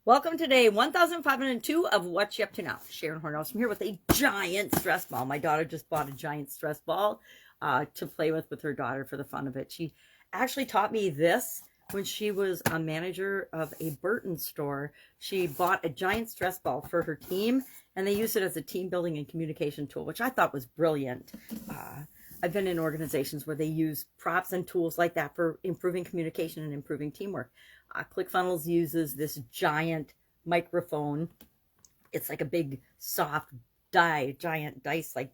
Welcome to day 1502 of What You Up To Now. Sharon Horne-Ellstrom here with a giant stress ball. My daughter just bought a giant stress ball to play with her daughter for the fun of it. She actually taught me this when she was a manager of a Burton store. She bought a giant stress ball for her team, and they used it as a team building and communication tool, which I thought was brilliant. I've been in organizations where they use props and tools like that for improving communication and improving teamwork. ClickFunnels uses this giant microphone. It's like a big soft giant dice, like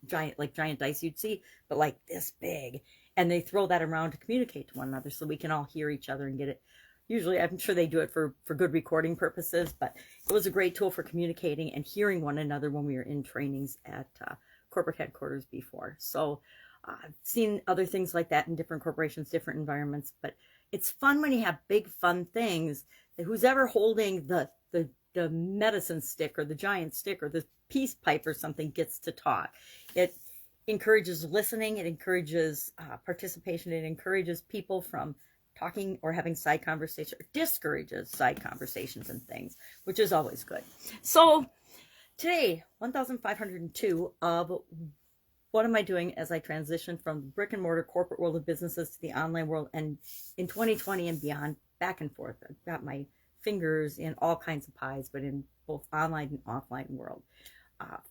giant dice you'd see, but like this big. And they throw that around to communicate to one another so we can all hear each other and get it. Usually, I'm sure they do it for good recording purposes, but it was a great tool for communicating and hearing one another when we were in trainings at corporate headquarters before. So I've seen other things like that in different corporations, different environments, but it's fun when you have big fun things that who's ever holding the medicine stick or the giant stick or the peace pipe or something gets to talk. It encourages listening. It encourages participation. It encourages people from talking or having side conversations, or discourages side conversations and things, which is always good. So today, 1502 of what am I doing as I transition from the brick and mortar corporate world of businesses to the online world, and in 2020 and beyond, back and forth. I've got my fingers in all kinds of pies, but in both online and offline world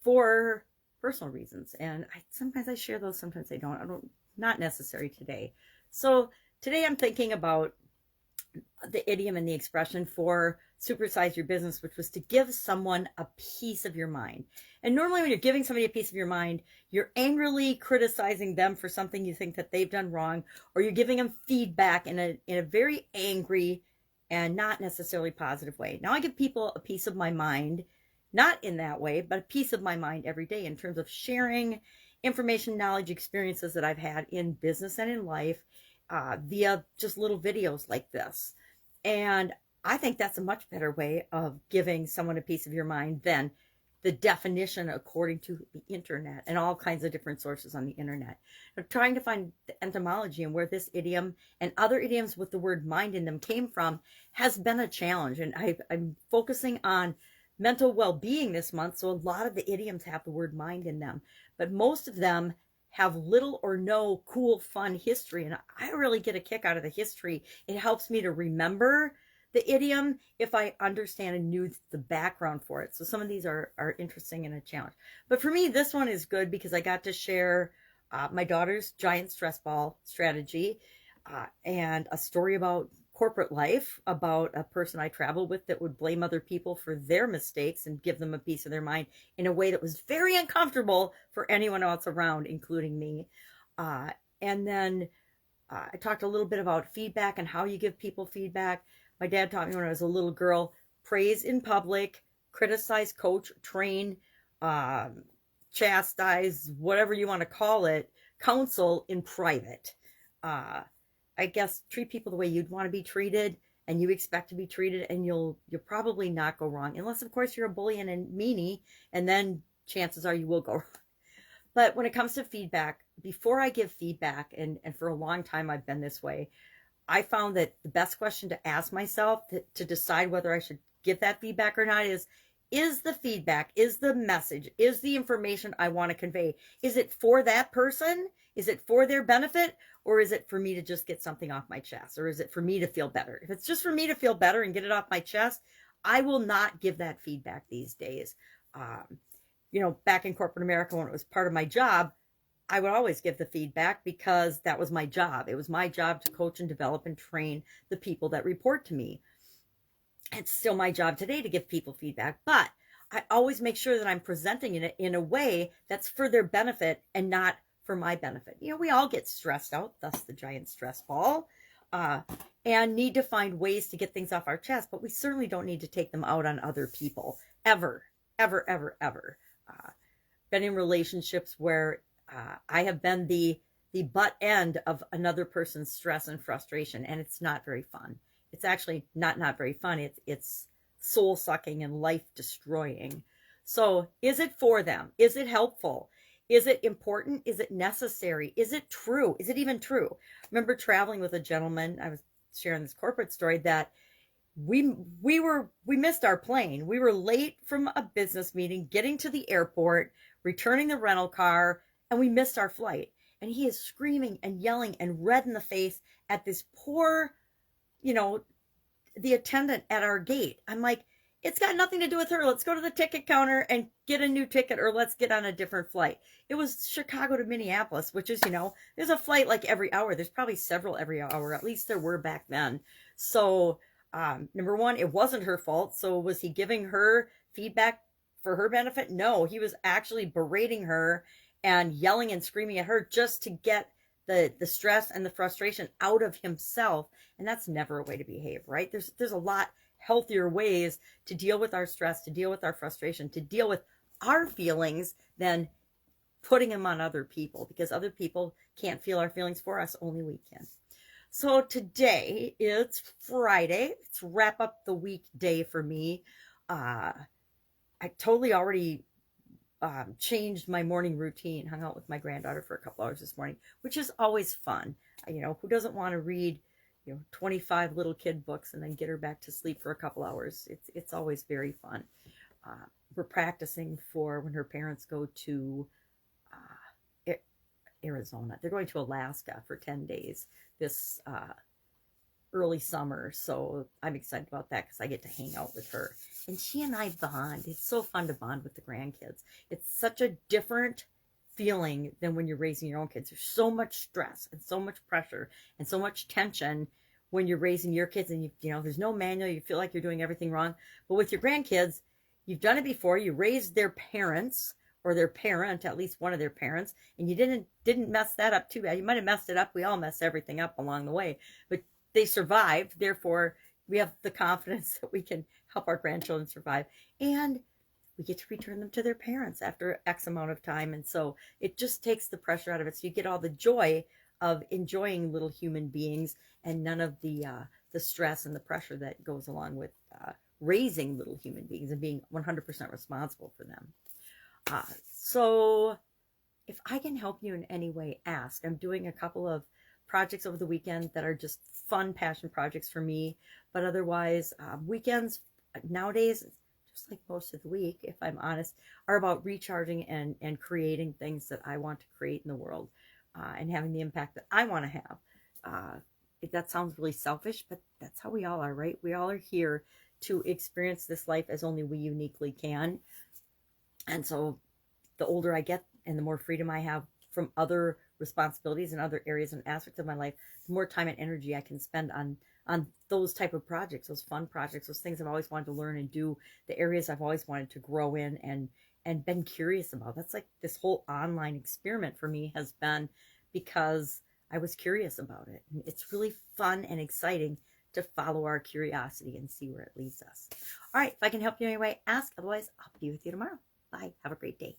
for personal reasons. And sometimes I share those, sometimes I don't. Not necessary today. So today I'm thinking about the idiom and the expression for supersize your business, which was to give someone a piece of your mind. And normally when you're giving somebody a piece of your mind, you're angrily criticizing them for something you think that they've done wrong, or you're giving them feedback in a very angry and not necessarily positive way. Now I give people a piece of my mind, not in that way, but a piece of my mind every day in terms of sharing information, knowledge, experiences that I've had in business and in life via just little videos like this. And I think that's a much better way of giving someone a piece of your mind than the definition according to the internet and all kinds of different sources on the internet. I'm trying to find the etymology and where this idiom and other idioms with the word mind in them came from has been a challenge. And I'm focusing on mental well-being this month, so a lot of the idioms have the word mind in them, but most of them have little or no cool, fun history. And I really get a kick out of the history. It helps me to remember the idiom if I understand and knew the background for it. So some of these are interesting and a challenge. But for me, this one is good because I got to share my daughter's giant stress ball strategy and a story about corporate life, about a person I traveled with that would blame other people for their mistakes and give them a piece of their mind in a way that was very uncomfortable for anyone else around, including me. And then I talked a little bit about feedback and how you give people feedback. My dad taught me when I was a little girl, praise in public, criticize, coach, train, chastise, whatever you want to call it, counsel in private. I guess treat people the way you'd want to be treated and you expect to be treated, and you'll probably not go wrong, unless of course you're a bully and a meanie, and then chances are you will go wrong. But when it comes to feedback, before I give feedback, and for a long time I've been this way, I found that the best question to ask myself to decide whether I should give that feedback or not is the feedback, is the message, is the information I want to convey, is it for that person? Is it for their benefit? Or is it for me to just get something off my chest? Or is it for me to feel better? If it's just for me to feel better and get it off my chest, I will not give that feedback these days. Back in corporate America, when it was part of my job, I would always give the feedback because that was my job. It was my job to coach and develop and train the people that report to me. It's still my job today to give people feedback, but I always make sure that I'm presenting it in a way that's for their benefit and not for my benefit. We all get stressed out, thus the giant stress ball, and need to find ways to get things off our chest, but we certainly don't need to take them out on other people, ever, ever, ever, ever. Been in relationships where I have been the butt end of another person's stress and frustration, and it's not very fun. It's actually not very fun. It's soul sucking and life destroying. So is it for them? Is it helpful? Is it important? Is it necessary? Is it true? Is it even true? I remember traveling with a gentleman. I was sharing this corporate story that we missed our plane. We were late from a business meeting, getting to the airport, returning the rental car, and we missed our flight. And he is screaming and yelling and red in the face at this poor, you know, the attendant at our gate. I'm like, it's got nothing to do with her. Let's go to the ticket counter and get a new ticket, or let's get on a different flight. It was Chicago to Minneapolis, which is, there's a flight like every hour. There's probably several every hour. At least there were back then. So, number one, it wasn't her fault. So was he giving her feedback for her benefit? No, he was actually berating her and yelling and screaming at her just to get the stress and the frustration out of himself. And that's never a way to behave, right? There's a lot healthier ways to deal with our stress, to deal with our frustration, to deal with our feelings than putting them on other people, because other people can't feel our feelings for us. Only we can. So today it's Friday. It's wrap up the week day for me. I totally already changed my morning routine, hung out with my granddaughter for a couple hours this morning, which is always fun. Who doesn't want to read 25 little kid books and then get her back to sleep for a couple hours? It's always very fun. We're practicing for when her parents go to Arizona. They're going to Alaska for 10 days this early summer. So I'm excited about that because I get to hang out with her. And she and I bond. It's so fun to bond with the grandkids. It's such a different feeling than when you're raising your own kids. There's so much stress and so much pressure and so much tension when you're raising your kids, and there's no manual. You feel like you're doing everything wrong. But with your grandkids, you've done it before. You raised their parents, or their parent, at least one of their parents, and you didn't mess that up too bad. You might have messed it up. We all mess everything up along the way, but they survived. Therefore, we have the confidence that we can help our grandchildren survive, and we get to return them to their parents after X amount of time. And so it just takes the pressure out of it. So you get all the joy of enjoying little human beings, and none of the stress and the pressure that goes along with raising little human beings and being 100% responsible for them. So if I can help you in any way, ask. I'm doing a couple of projects over the weekend that are just fun passion projects for me. But otherwise, weekends nowadays, just like most of the week, if I'm honest, are about recharging and creating things that I want to create in the world, and having the impact that I want to have. That sounds really selfish, but that's how we all are, right? We all are here to experience this life as only we uniquely can. And so the older I get and the more freedom I have from other responsibilities and other areas and aspects of my life, the more time and energy I can spend on those type of projects, those fun projects, those things I've always wanted to learn and do, the areas I've always wanted to grow in and been curious about. That's like this whole online experiment for me has been because I was curious about it. And it's really fun and exciting to follow our curiosity and see where it leads us. All right, if I can help you in any way, ask. Otherwise, I'll be with you tomorrow. Bye. Have a great day.